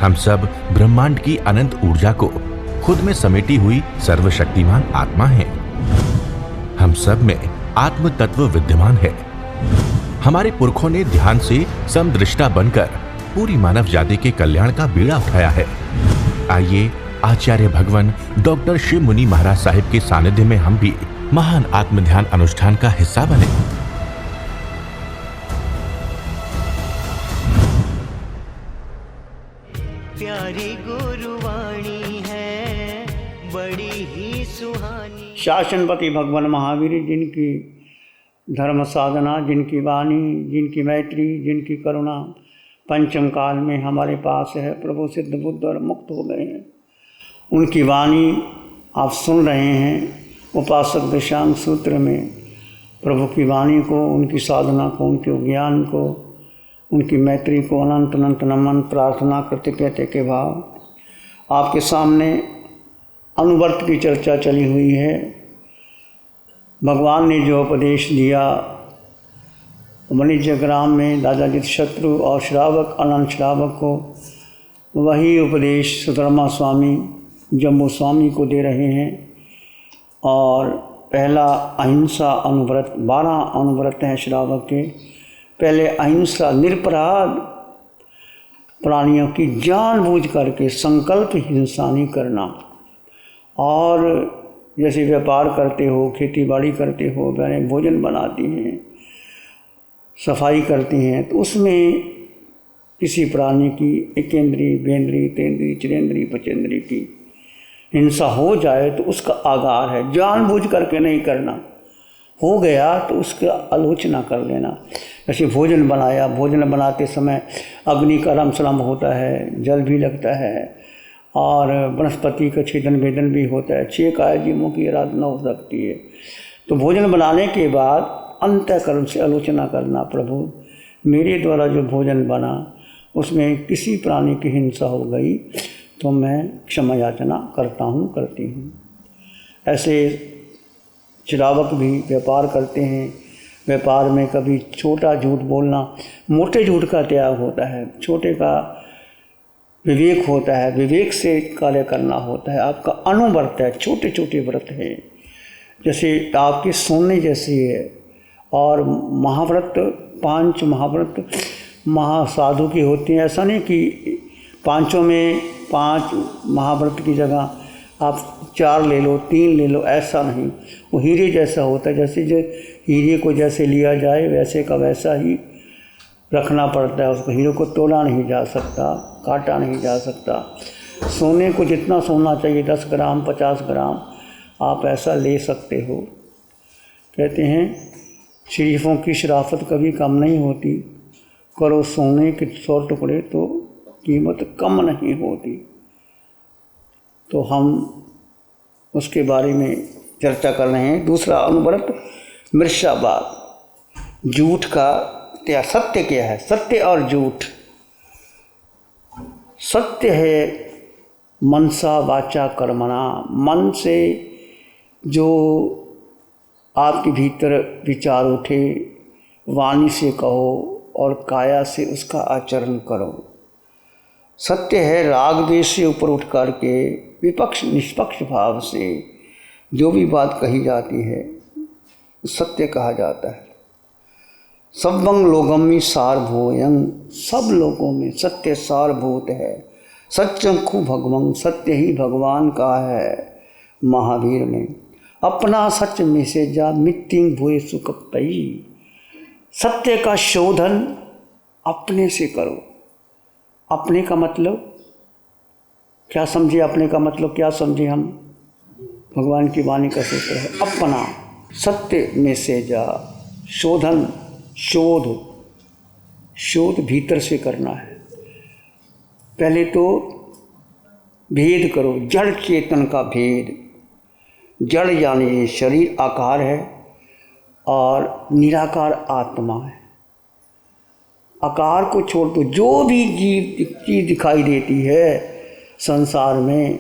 हम सब ब्रह्मांड की अनंत ऊर्जा को खुद में समेटी हुई सर्वशक्तिमान आत्मा हैं। हम सब में आत्म तत्व विद्यमान है। हमारे पुरखों ने ध्यान से समदृष्टा बनकर पूरी मानव जाति के कल्याण का बीड़ा उठाया है। आइए आचार्य भगवान डॉक्टर शिव मुनि महाराज साहिब के सानिध्य में हम भी महान आत्म ध्यान अनुष्ठान का हिस्सा बने। प्यारी गुरुवाणी है बड़ी ही सुहानी। शासनपति भगवान महावीर जिनकी धर्म साधना, जिनकी वाणी, जिनकी मैत्री, जिनकी करुणा पंचम काल में हमारे पास है, प्रभु सिद्ध बुद्ध और मुक्त हो गए हैं। उनकी वाणी आप सुन रहे हैं। उपासक दशांग सूत्र में प्रभु की वाणी को, उनकी साधना को, उनके ज्ञान को, उनकी मैत्री को अनंत अनंत नमन प्रार्थना कृतज्ञता के भाव आपके सामने अनुवर्त की चर्चा चली हुई है। भगवान ने जो उपदेश दिया वाणिज्य ग्राम में दादाजी शत्रु और श्रावक अनंत श्रावक को, वही उपदेश सुधर्मा स्वामी जम्मू स्वामी को दे रहे हैं। और पहला अहिंसा अनुव्रत, 12 अनुव्रत हैं श्रावक के। पहले अहिंसा, निरपराध प्राणियों की जानबूझ करके संकल्प हिंसा नहीं करना। और जैसे व्यापार करते हो, खेती बाड़ी करते हो, बहनें भोजन बनाती हैं, सफाई करती हैं, तो उसमें किसी प्राणी की एकेंद्री, बेंद्री, तेंद्री, चिरेंद्री, पचेंद्री की हिंसा हो जाए तो उसका आगार है। जानबूझ करके नहीं करना, हो गया तो उसका आलोचना कर लेना। जैसे भोजन बनाया, भोजन बनाते समय अग्नि का रम शरम होता है, जल भी लगता है और वनस्पति का छेदन भेदन भी होता है, 6 काय जीवों की आराधना हो सकती है। तो भोजन बनाने के बाद अंतःकरण से आलोचना करना, प्रभु मेरे द्वारा जो भोजन बना उसमें किसी प्राणी की हिंसा हो गई तो मैं क्षमा याचना करता हूँ, करती हूँ। ऐसे श्रावक भी व्यापार करते हैं। व्यापार में कभी छोटा झूठ बोलना, मोटे झूठ का त्याग होता है, छोटे का विवेक होता है, विवेक से कार्य करना होता है। आपका अनुव्रत है, छोटे छोटे व्रत हैं, जैसे आपकी सोने जैसी है। और महाव्रत, 5 महाव्रत महासाधु की होती हैं। ऐसा नहीं कि 5 में 5 महाव्रत की जगह आप 4 ले लो, 3 ले लो, ऐसा नहीं। वो हीरे जैसा होता है, जैसे जो हीरे को जैसे लिया जाए वैसे का वैसा ही रखना पड़ता है। उसको हीरे को तोड़ा नहीं जा सकता, काटा नहीं जा सकता। सोने को जितना सोना चाहिए 10 ग्राम 50 ग्राम आप ऐसा ले सकते हो। कहते हैं शरीफों की शराफत कभी कम नहीं होती, करो सोने के 100 टुकड़े तो कीमत कम नहीं होती। तो हम उसके बारे में चर्चा कर रहे हैं। दूसरा अनुव्रत मृषावाद, झूठ का त्याग। सत्य क्या है? सत्य और झूठ। सत्य है मनसा वाचा कर्मणा, मन से जो आपके भीतर विचार उठे वाणी से कहो और काया से उसका आचरण करो। सत्य है राग द्वेष से ऊपर उठ कर के विपक्ष निष्पक्ष भाव से जो भी बात कही जाती है सत्य कहा जाता है। सब्बं लोगम्मि सारभूयं, सब लोगों में सत्य सारभूत है। सत्यंखु भगवं, सत्य ही भगवान का है। महावीर ने अपना सच में से जा मित्तिं भूय सुकप्तई, सत्य का शोधन अपने से करो। अपने का मतलब क्या समझे? अपने का मतलब क्या समझे हम? भगवान की वाणी का सूत्र है अपना, सत्य में से जा, शोधन, शोध भीतर से करना है। पहले तो भेद करो, जड़ चेतन का भेद। जड़ यानी शरीर आकार है और निराकार आत्मा है। आकार को छोड़ दो, जो भी जीव चीज़ दिखाई देती है संसार में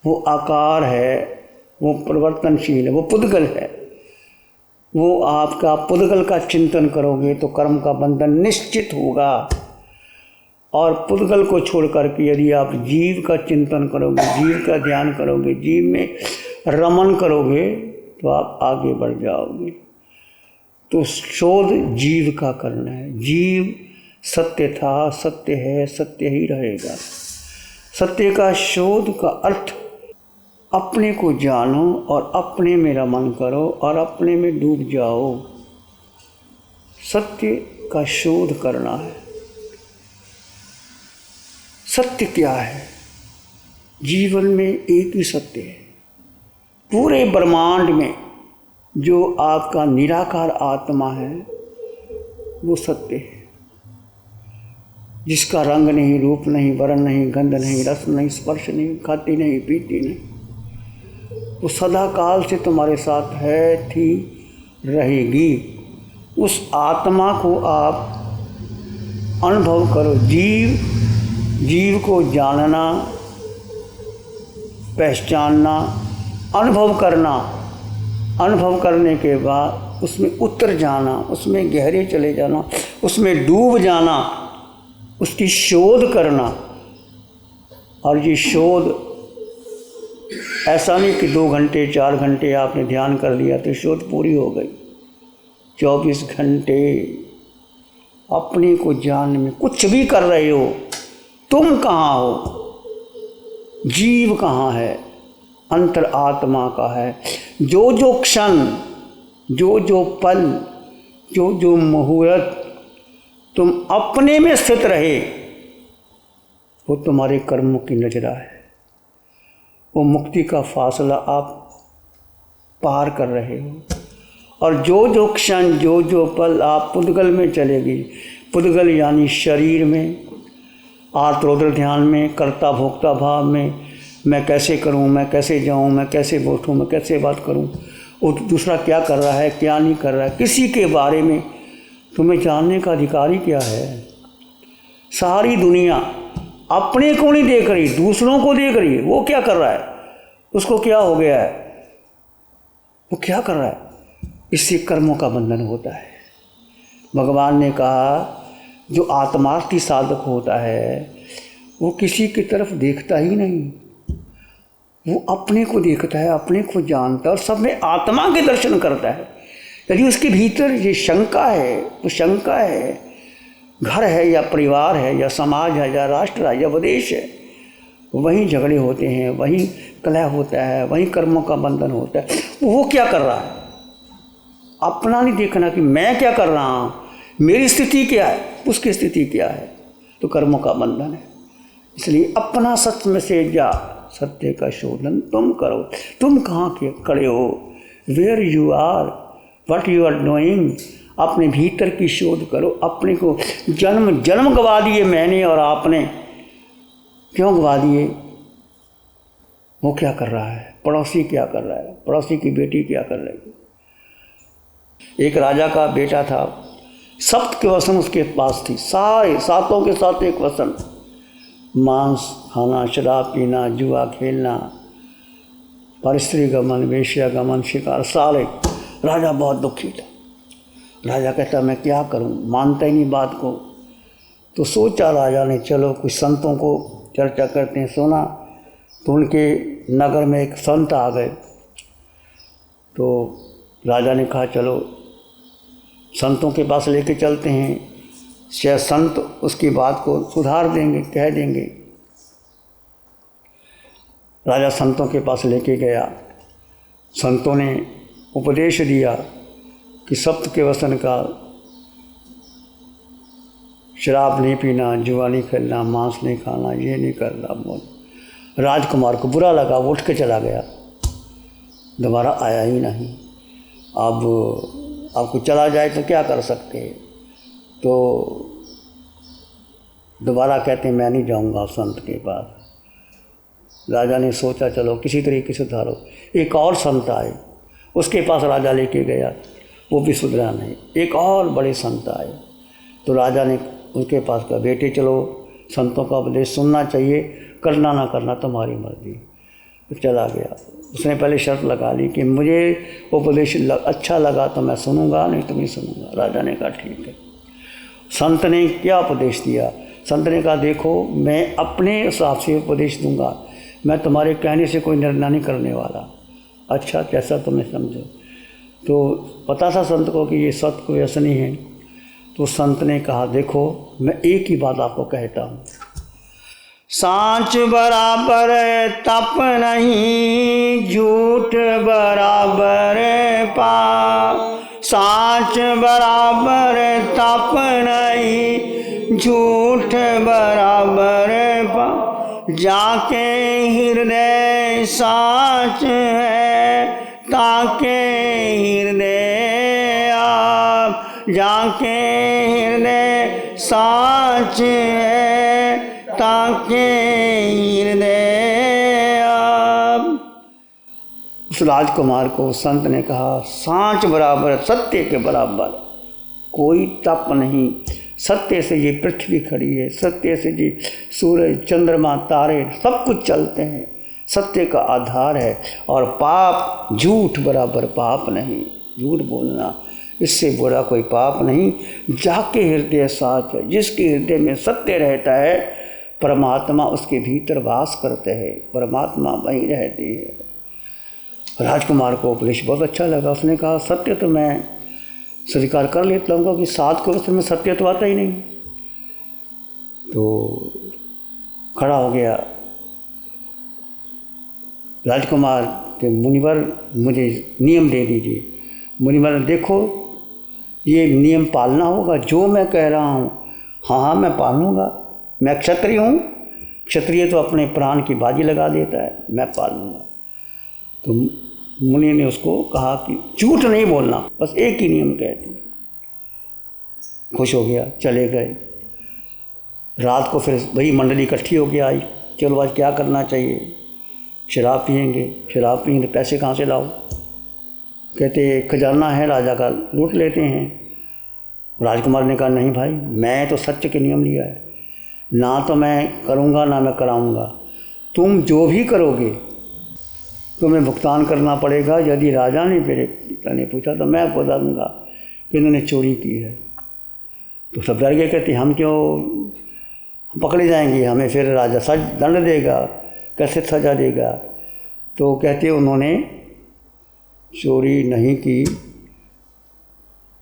वो आकार है, वो परिवर्तनशील है, वो पुद्गल है। वो आपका पुद्गल का चिंतन करोगे तो कर्म का बंधन निश्चित होगा और पुद्गल को छोड़ करके यदि आप जीव का चिंतन करोगे, जीव का ध्यान करोगे, जीव में रमन करोगे तो आप आगे बढ़ जाओगे। तो शोध जीव का करना है। जीव सत्य था, सत्य है, सत्य ही रहेगा। सत्य का शोध का अर्थ अपने को जानो और अपने में रमन करो और अपने में डूब जाओ। सत्य का शोध करना है। सत्य क्या है? जीवन में एक ही सत्य है। पूरे ब्रह्मांड में जो आपका निराकार आत्मा है वो सत्य है, जिसका रंग नहीं, रूप नहीं, वर्ण नहीं, गंध नहीं, रस नहीं, स्पर्श नहीं, खाती नहीं, पीती नहीं, वो सदा काल से तुम्हारे साथ है, थी, रहेगी। उस आत्मा को आप अनुभव करो। जीव को जानना, पहचानना, अनुभव करना, अनुभव करने के बाद उसमें उतर जाना, उसमें गहरे चले जाना, उसमें डूब जाना, उसकी शोध करना। और ये शोध ऐसा नहीं कि 2 घंटे 4 घंटे आपने ध्यान कर लिया तो शोध पूरी हो गई। 24 घंटे अपने को जानने में कुछ भी कर रहे हो। तुम कहाँ हो? जीव कहाँ है? अंतर आत्मा का है। जो जो क्षण, जो जो पल, जो जो मुहूर्त तुम अपने में स्थित रहे वो तुम्हारे कर्मों की नजरा है। वो मुक्ति का फासला आप पार कर रहे हो। और जो जो क्षण, जो जो पल आप पुद्गल में चलेगी, पुद्गल यानी शरीर में, आर्तरोदर ध्यान में, कर्ता भोक्ता भाव में, मैं कैसे करूं, मैं कैसे जाऊं, मैं कैसे बैठूं, मैं कैसे बात करूं, वो दूसरा क्या कर रहा है, क्या नहीं कर रहा है, किसी के बारे में तुम्हें जानने का अधिकार ही क्या है? सारी दुनिया अपने को नहीं देख रही, दूसरों को देख रही है। वो क्या कर रहा है, उसको क्या हो गया है, वो क्या कर रहा है? इससे कर्मों का बंधन होता है। भगवान ने कहा जो आत्मार्थी साधक होता है वो किसी की तरफ देखता ही नहीं, वो अपने को देखता है, अपने को जानता है और सब में आत्मा के दर्शन करता है। यदि उसके भीतर ये शंका है, तो शंका है, घर है या परिवार है या समाज है या राष्ट्र है या विदेश है, वहीं झगड़े होते हैं, वहीं कलह होता है, वहीं कर्मों का बंधन होता है। वो क्या कर रहा है? अपना नहीं देखना कि मैं क्या कर रहा हूँ, मेरी स्थिति क्या है, उसकी स्थिति क्या है, तो कर्मों का बंधन है। इसलिए अपना सत्य में से जा, सत्य का शोधन तुम करो। तुम कहाँ के खड़े हो? Where you are, what you are doing. अपने भीतर की शोध करो। अपने को जन्म जन्म गवा दिए मैंने और आपने, क्यों गवा दिए? वो क्या कर रहा है, पड़ोसी क्या कर रहा है, पड़ोसी की बेटी क्या कर रही है। एक राजा का बेटा था, सप्त के वसन उसके पास थी, सारे सातों के साथ एक वसन, मांस खाना, शराब पीना, जुआ खेलना, परस्त्री गमन, वेश्या गमन, शिकार, सारे। राजा बहुत दुखी था। राजा कहता मैं क्या करूं, मानता ही नहीं बात को। तो सोचा राजा ने चलो कुछ संतों को चर्चा करते हैं। सुना तो उनके नगर में एक संत आ गए। तो राजा ने कहा चलो संतों के पास लेके चलते हैं, शायद संत उसकी बात को सुधार देंगे, कह देंगे। राजा संतों के पास लेके गया। संतों ने उपदेश दिया कि सप्त के वसन का शराब नहीं पीना, जुआ नहीं खेलना, मांस नहीं खाना, ये नहीं करना। बोल राजकुमार को बुरा लगा, वो उठ के चला गया, दोबारा आया ही नहीं। अब आपको चला जाए तो क्या कर सकते हैं, तो दोबारा कहते हैं मैं नहीं जाऊंगा संत के पास। राजा ने सोचा चलो किसी तरीके से सुधारो। एक और संत आए, उसके पास राजा लेके गया, वो भी सुधरा नहीं। एक और बड़े संत आए, तो राजा ने उनके पास कहा बेटे चलो संतों का उपदेश सुनना चाहिए, करना ना करना तुम्हारी मर्जी। तो चला गया। उसने पहले शर्त लगा ली कि मुझे उपदेश अच्छा लगा तो मैं सुनूंगा, नहीं तो नहीं सुनूंगा। राजा ने कहा ठीक है। संत ने क्या उपदेश दिया? संत ने कहा देखो मैं अपने हिसाब से उपदेश दूंगा, मैं तुम्हारे कहने से कोई निर्णय नहीं करने वाला। अच्छा जैसा तुम्हें समझो। तो पता था संत को कि ये सत्य कोई व्यसनी है। तो संत ने कहा देखो मैं एक ही बात आपको कहता हूँ, सांच बराबर तप नहीं, झूठ बराबर पाप। सांच बराबर तप नहीं, झूठ बराबर पाप। जाके हृदय सांच है, ताके हृदय आप। जाके हृदय सांच है, ताके हृदय आप। उस राजकुमार को संत ने कहा सांच बराबर, सत्य के बराबर कोई तप नहीं। सत्य से ये पृथ्वी खड़ी है, सत्य से जी सूरज चंद्रमा तारे सब कुछ चलते हैं, सत्य का आधार है। और पाप झूठ बराबर पाप नहीं, झूठ बोलना इससे बुरा कोई पाप नहीं। जाके हृदय साच है, जिसके हृदय में सत्य रहता है परमात्मा उसके भीतर वास करते हैं, परमात्मा वहीं रहते हैं। राजकुमार को उपदेश बहुत अच्छा लगा। उसने कहा सत्य तो मैं स्वीकार कर लेता हूँ कि सात को उसमें सत्य तो आता ही नहीं। तो खड़ा हो गया राजकुमार के, मुनिवर मुझे नियम दे दीजिए। मुनिवर देखो ये नियम पालना होगा, जो मैं कह रहा हूँ हाँ हाँ मैं पालूँगा, मैं क्षत्रिय हूँ, क्षत्रिय तो अपने प्राण की बाजी लगा देता है, मैं पालूँगा। तो मुनि ने उसको कहा कि झूठ नहीं बोलना, बस एक ही नियम कह दी। खुश हो गया, चले गए। रात को फिर वही मंडली इकट्ठी होकर आई, चलो आज क्या करना चाहिए। शराब पियेंगे, शराब पियेंगे तो पैसे कहाँ से लाओ। कहते खजाना है राजा का, लूट लेते हैं। राजकुमार ने कहा नहीं भाई, मैं तो सत्य के नियम लिया है, ना तो मैं करूँगा ना मैं कराऊँगा। तुम जो भी करोगे तुम्हें भुगतान करना पड़ेगा। यदि राजा ने मेरे पिता ने पूछा तो मैं बता दूँगा कि इन्होंने चोरी की है। तो सब डर गए, कहते हम क्यों पकड़े जाएंगे, हमें फिर राजा दंड देगा, कैसे सजा देगा। तो कहते उन्होंने चोरी नहीं की,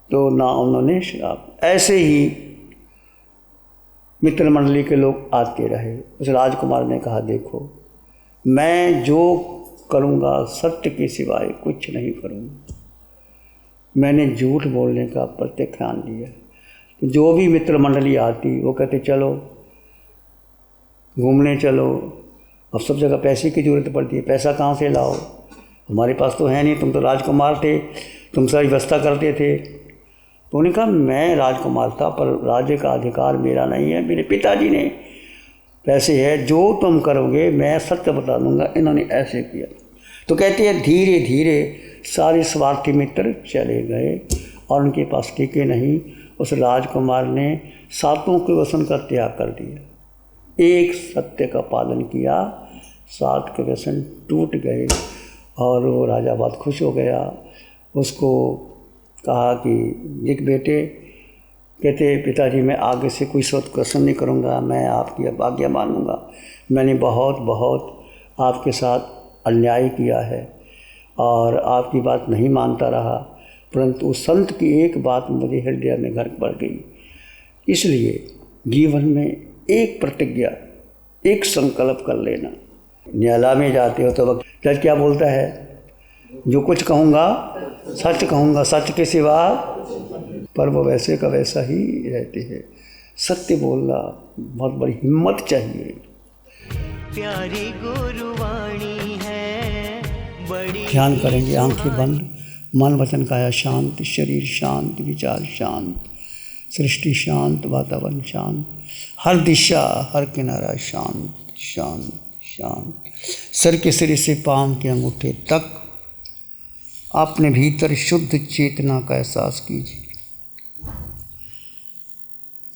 तो ना उन्होंने शराब। ऐसे ही मित्र मंडली के लोग आते रहे। उस राजकुमार ने कहा देखो मैं जो करूँगा सत्य के सिवाय कुछ नहीं करूँगा। मैंने झूठ बोलने का प्रत्येक ध्यान दिया। तो जो भी मित्र मंडली आती वो कहते चलो घूमने चलो। अब सब जगह पैसे की ज़रूरत पड़ती है, पैसा कहाँ से लाओ, हमारे पास तो है नहीं, तुम तो राजकुमार थे, तुम सारी व्यवस्था करते थे। तो उन्होंने कहा मैं राजकुमार था पर राज्य का अधिकार मेरा नहीं है, मेरे पिताजी ने पैसे है, जो तुम करोगे मैं सत्य बता दूंगा। इन्होंने ऐसे किया। तो कहते हैं धीरे धीरे सारे स्वार्थी मित्र चले गए और उनके पास टिके नहीं। उस राजकुमार ने सातों के व्यसन का त्याग कर दिया, एक सत्य का पालन किया, सात के व्यसन टूट गए। और वो राजा बहुत खुश हो गया। उसको कहा कि देख बेटे, कहते पिताजी मैं आगे से कोई सत क्वेश्चन नहीं करूँगा, मैं आपकी आज्ञा मानूंगा। मैंने बहुत बहुत आपके साथ अन्याय किया है और आपकी बात नहीं मानता रहा, परंतु संत की एक बात मुझे हृदय में घर पड़ गई। इसलिए जीवन में एक प्रतिज्ञा, एक संकल्प कर लेना। न्यायालय में जाते हो तो वक्त जज क्या बोलता है, जो कुछ कहूँगा सच कहूँगा, सच के सिवा, पर वो वैसे का वैसा ही रहते हैं। सत्य बोलना बहुत बड़ी हिम्मत चाहिए। प्यारी गुरुवाणी है बड़ी। ध्यान करेंगे, आंखें बंद, मन वचन काया शांत, शरीर शांत, विचार शांत, सृष्टि शांत, वातावरण शांत, हर दिशा हर किनारा शांत शांत शांत। सर के सिरे से पांव के अंगूठे तक अपने भीतर शुद्ध चेतना का एहसास कीजिए।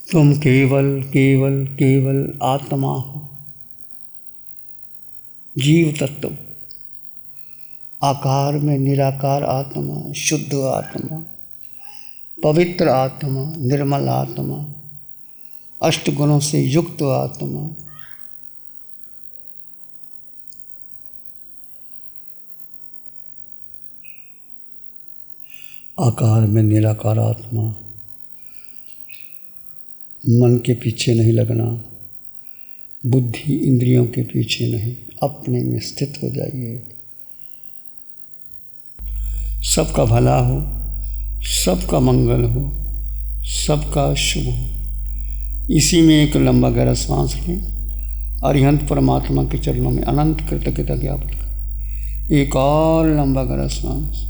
तुम केवल केवल केवल आत्मा हो, जीव तत्व, आकार में निराकार आत्मा, शुद्ध आत्मा, पवित्र आत्मा, निर्मल आत्मा। अष्ट गुणों से युक्त आत्मा, आकार में निराकार आत्मा, मन के पीछे नहीं लगना, बुद्धि इंद्रियों के पीछे नहीं, अपने में स्थित हो जाइए। सबका भला हो, सबका मंगल हो, सबका शुभ हो। इसी में एक लंबा गहरा सांस लें। अरिहंत परमात्मा के चरणों में अनंत कृतज्ञता ज्ञापन करें। एक और लंबा गहरा सांस।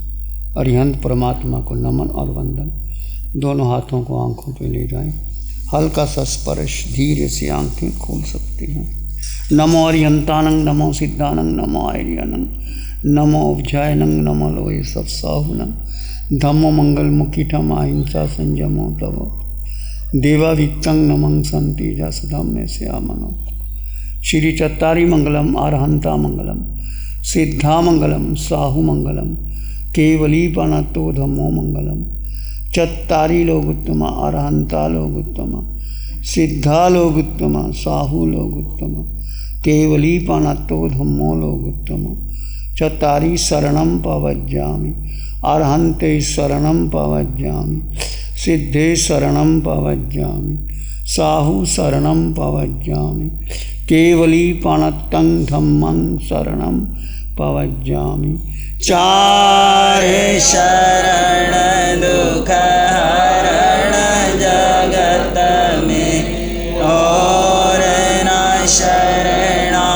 अरिहंत परमात्मा को नमन और वंदन। दोनों हाथों को आंखों पे ले जाएं। हल्का सा स्पर्श, धीरे से आंखें खोल सकती हैं। नमो अरिहंतानंग, नमो सिद्धानंग, नमो आर्यानंग, नमो उपजायनंग, नमो लोये सब साहुनंग, धम्मो मंगल मुखिठम अहिंसा संयमो तव देवावित्तंग नमं संति जस धम्मे श्यामनो। श्री चत्तारी मंगलम, अरहंता मंगलम, सिद्धा मंगलम, साहु मंगलम, केवली पनतो धम्मो मंगलम। चत्तारी लोग उत्तम, अरहंता लोग उत्तम, सिद्धा लोग उत्तम, साहु लोग उत्तम, केवली पनतो धम्मो लोग उत्तम। चत्तारी शरणं पवज्जामि, अरहंते शरणं पवज्जामि, सिद्धे शरणं पवज्जामि, साहु शरणं पवज्जामि, केवली पनतं धम्मं शरणं पवज्जामि। चार शरण दुख हरण जगत में, और न शरणा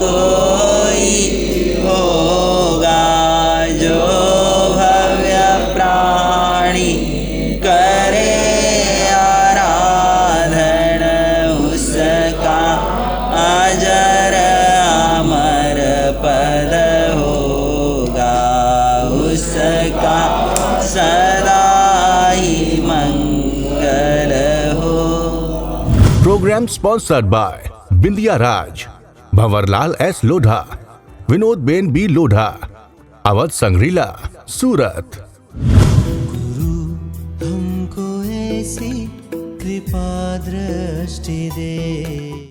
कोई होगा। जो भव्य प्राणी करे आराधन, उसका अजर अमर पद होगा, उसका सदा ही मंगल हो। Programme sponsored by Bindiya Raj, Bhanwarlal S Lodha, Vinod ben B Lodha, Awadh Shangrila, Surat. गुरु हमको ऐसी कृपा दृष्टि दे।